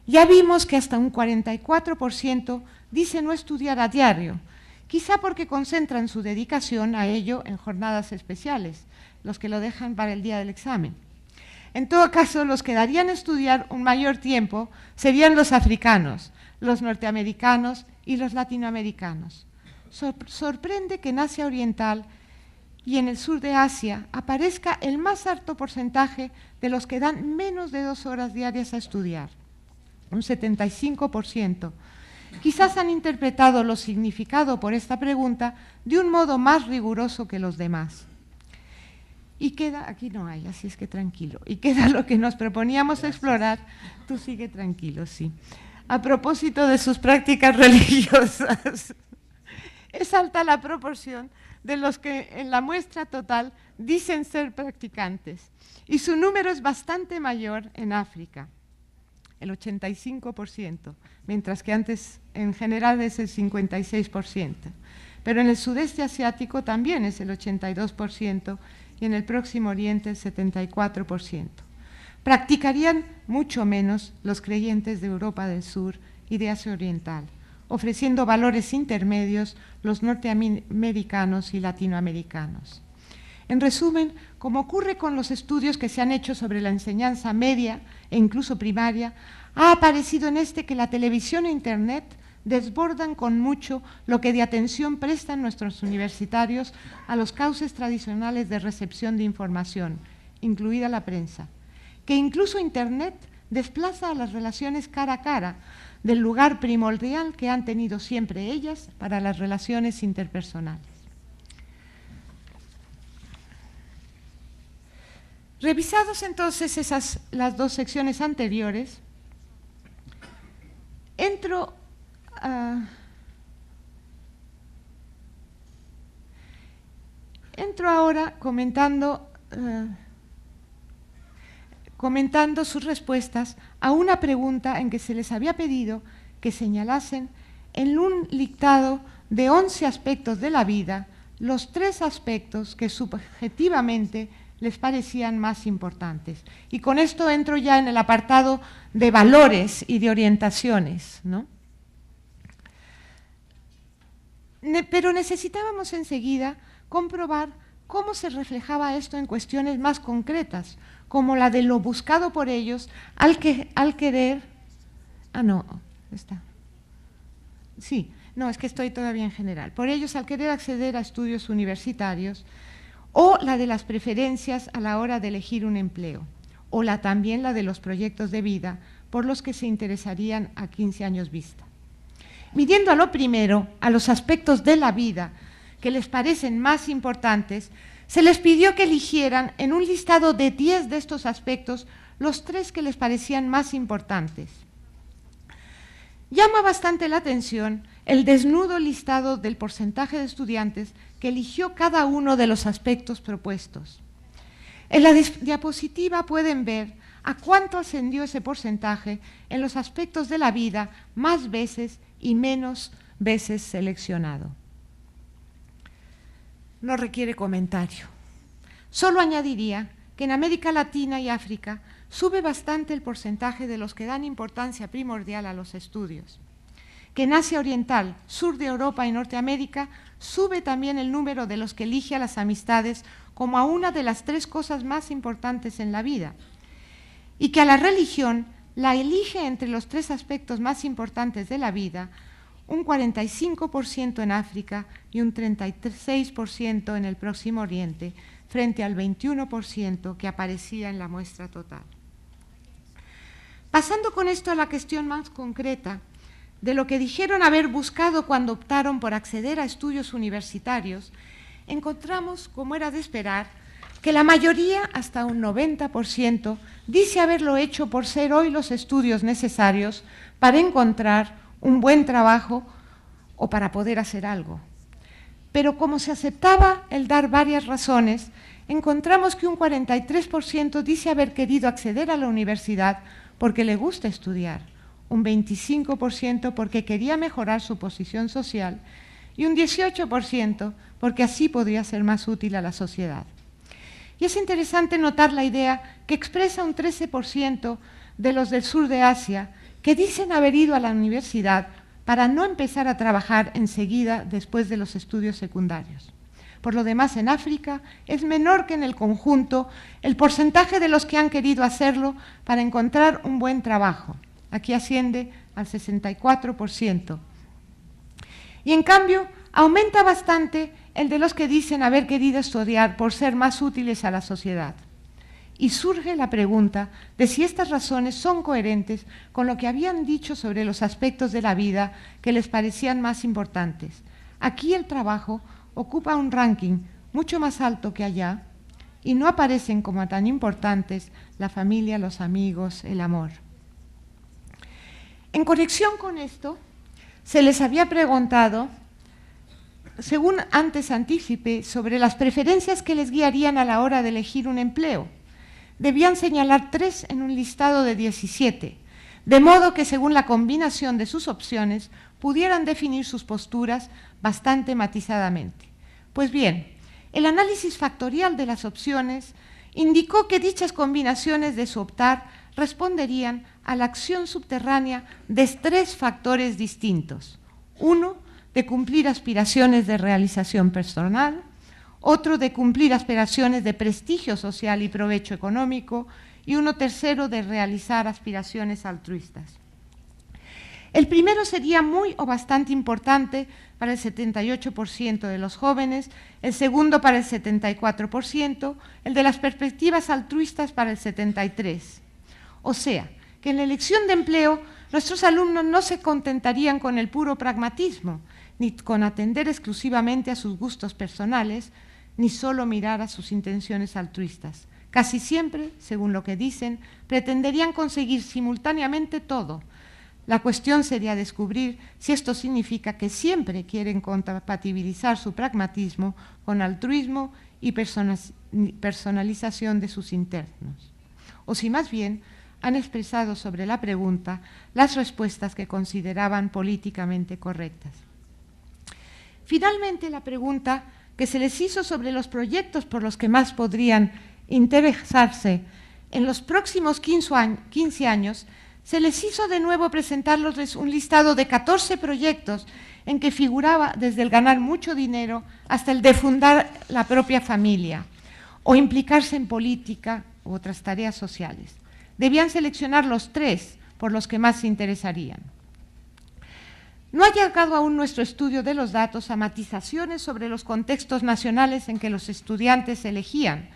Ya vimos que hasta un 44% dice no estudiar a diario, quizá porque concentran su dedicación a ello en jornadas especiales, los que lo dejan para el día del examen. En todo caso, los que darían estudiar un mayor tiempo serían los africanos, los norteamericanos y los latinoamericanos. Sorprende que en Asia Oriental y en el sur de Asia aparezca el más alto porcentaje de los que dan menos de 2 horas diarias a estudiar, un 75%. Quizás han interpretado lo significado por esta pregunta de un modo más riguroso que los demás. Y queda, aquí no hay, así es que tranquilo, y queda lo que nos proponíamos explorar, tú sigue tranquilo, sí. A propósito de sus prácticas religiosas, es alta la proporción de los que en la muestra total dicen ser practicantes, y su número es bastante mayor en África, el 85%, mientras que antes en general es el 56%. Pero en el sudeste asiático también es el 82% y en el Próximo Oriente el 74%. Practicarían mucho menos los creyentes de Europa del Sur y de Asia Oriental, ofreciendo valores intermedios los norteamericanos y latinoamericanos. En resumen, como ocurre con los estudios que se han hecho sobre la enseñanza media e incluso primaria, ha aparecido en este que la televisión e Internet desbordan con mucho lo que de atención prestan nuestros universitarios a los cauces tradicionales de recepción de información, incluida la prensa, que incluso Internet desplaza a las relaciones cara a cara del lugar primordial que han tenido siempre ellas para las relaciones interpersonales. Revisados entonces las dos secciones anteriores, entro ahora comentando sus respuestas a una pregunta en que se les había pedido que señalasen en un listado de 11 aspectos de la vida los 3 aspectos que subjetivamente les parecían más importantes. Y con esto entro ya en el apartado de valores y de orientaciones, ¿no? Pero necesitábamos enseguida comprobar cómo se reflejaba esto en cuestiones más concretas, como la de lo buscado por ellos al querer... es que estoy todavía en general. Por ellos al querer acceder a estudios universitarios, o la de las preferencias a la hora de elegir un empleo, o también la de los proyectos de vida por los que se interesarían a 15 años vista. Midiendo a lo primero, a los aspectos de la vida que les parecen más importantes, se les pidió que eligieran en un listado de 10 de estos aspectos los 3 que les parecían más importantes. Llama bastante la atención el desnudo listado del porcentaje de estudiantes que eligió cada uno de los aspectos propuestos. En la diapositiva pueden ver a cuánto ascendió ese porcentaje en los aspectos de la vida más veces y menos veces seleccionado. No requiere comentario. Solo añadiría que en América Latina y África sube bastante el porcentaje de los que dan importancia primordial a los estudios. Que en Asia Oriental, sur de Europa y Norteamérica, sube también el número de los que elige a las amistades como a una de las 3 cosas más importantes en la vida. Y que a la religión la elige entre los 3 aspectos más importantes de la vida, un 45% en África y un 36% en el Próximo Oriente, frente al 21% que aparecía en la muestra total. Pasando con esto a la cuestión más concreta, de lo que dijeron haber buscado cuando optaron por acceder a estudios universitarios, encontramos, como era de esperar, que la mayoría, hasta un 90%, dice haberlo hecho por ser hoy los estudios necesarios para encontrar un buen trabajo o para poder hacer algo. Pero como se aceptaba el dar varias razones, encontramos que un 43% dice haber querido acceder a la universidad porque le gusta estudiar, un 25% porque quería mejorar su posición social y un 18% porque así podría ser más útil a la sociedad. Y es interesante notar la idea que expresa un 13% de los del sur de Asia que dicen haber ido a la universidad para no empezar a trabajar enseguida después de los estudios secundarios. Por lo demás, en África es menor que en el conjunto el porcentaje de los que han querido hacerlo para encontrar un buen trabajo. Aquí asciende al 64%. Y en cambio, aumenta bastante el de los que dicen haber querido estudiar por ser más útiles a la sociedad. Y surge la pregunta de si estas razones son coherentes con lo que habían dicho sobre los aspectos de la vida que les parecían más importantes. Aquí el trabajo ocupa un ranking mucho más alto que allá y no aparecen como tan importantes la familia, los amigos, el amor. En conexión con esto, se les había preguntado, según antes anticipé, sobre las preferencias que les guiarían a la hora de elegir un empleo. Debían señalar 3 en un listado de 17, de modo que según la combinación de sus opciones pudieran definir sus posturas bastante matizadamente. Pues bien, el análisis factorial de las opciones indicó que dichas combinaciones de su optar responderían a la acción subterránea de 3 factores distintos. Uno, de cumplir aspiraciones de realización personal, otro de cumplir aspiraciones de prestigio social y provecho económico, y uno tercero de realizar aspiraciones altruistas. El primero sería muy o bastante importante para el 78% de los jóvenes, el segundo para el 74%, el de las perspectivas altruistas para el 73%. O sea, que en la elección de empleo nuestros alumnos no se contentarían con el puro pragmatismo, ni con atender exclusivamente a sus gustos personales, ni solo mirar a sus intenciones altruistas. Casi siempre, según lo que dicen, pretenderían conseguir simultáneamente todo. La cuestión sería descubrir si esto significa que siempre quieren compatibilizar su pragmatismo con altruismo y personalización de sus internos, o si más bien han expresado sobre la pregunta las respuestas que consideraban políticamente correctas. Finalmente, la pregunta que se les hizo sobre los proyectos por los que más podrían interesarse en los próximos 15 años, se les hizo de nuevo presentarles un listado de 14 proyectos en que figuraba desde el ganar mucho dinero hasta el de fundar la propia familia o implicarse en política u otras tareas sociales. Debían seleccionar los 3 por los que más se interesarían. No ha llegado aún nuestro estudio de los datos a matizaciones sobre los contextos nacionales en que los estudiantes elegían,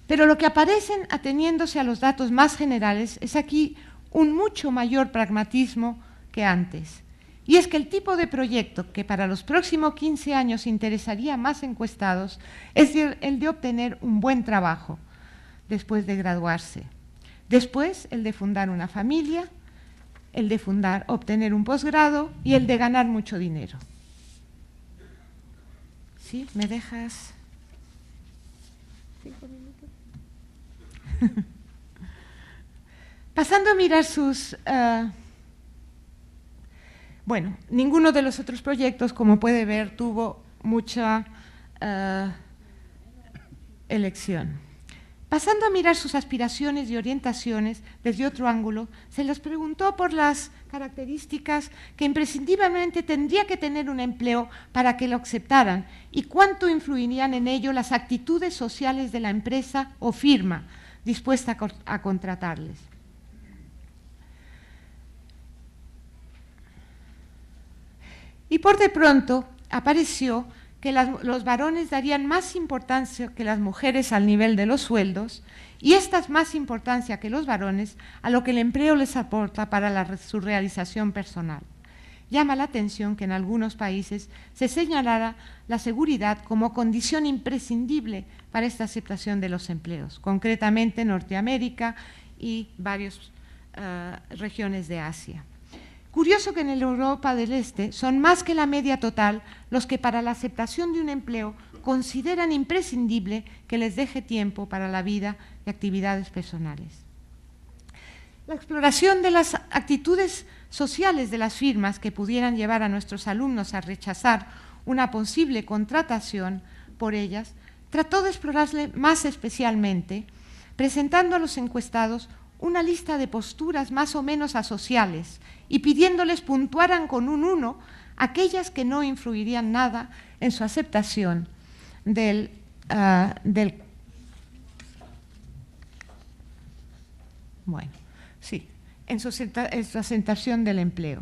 pero lo que aparecen ateniéndose a los datos más generales es aquí un mucho mayor pragmatismo que antes. Y es que el tipo de proyecto que para los próximos 15 años interesaría a más encuestados es el de obtener un buen trabajo después de graduarse. Después, el de fundar una familia, el de obtener un posgrado y el de ganar mucho dinero. ¿Sí? ¿Me dejas 5 minutos? Pasando a mirar sus... bueno, ninguno de los otros proyectos, como puede ver, tuvo mucha elección. Pasando a mirar sus aspiraciones y orientaciones desde otro ángulo, se les preguntó por las características que imprescindiblemente tendría que tener un empleo para que lo aceptaran y cuánto influirían en ello las actitudes sociales de la empresa o firma dispuesta a contratarles. Y por de pronto apareció que los varones darían más importancia que las mujeres al nivel de los sueldos y esta es más importancia que los varones a lo que el empleo les aporta para su realización personal. Llama la atención que en algunos países se señalara la seguridad como condición imprescindible para esta aceptación de los empleos, concretamente Norteamérica y varias regiones de Asia. Curioso que en la Europa del Este son más que la media total los que para la aceptación de un empleo consideran imprescindible que les deje tiempo para la vida y actividades personales. La exploración de las actitudes sociales de las firmas que pudieran llevar a nuestros alumnos a rechazar una posible contratación por ellas, trató de explorarle más especialmente, presentando a los encuestados una lista de posturas más o menos asociales y pidiéndoles puntuaran con un 1 aquellas que no influirían nada en su aceptación en su aceptación del empleo.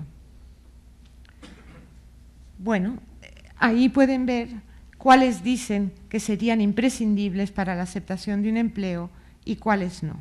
Bueno, ahí pueden ver cuáles dicen que serían imprescindibles para la aceptación de un empleo y cuáles no.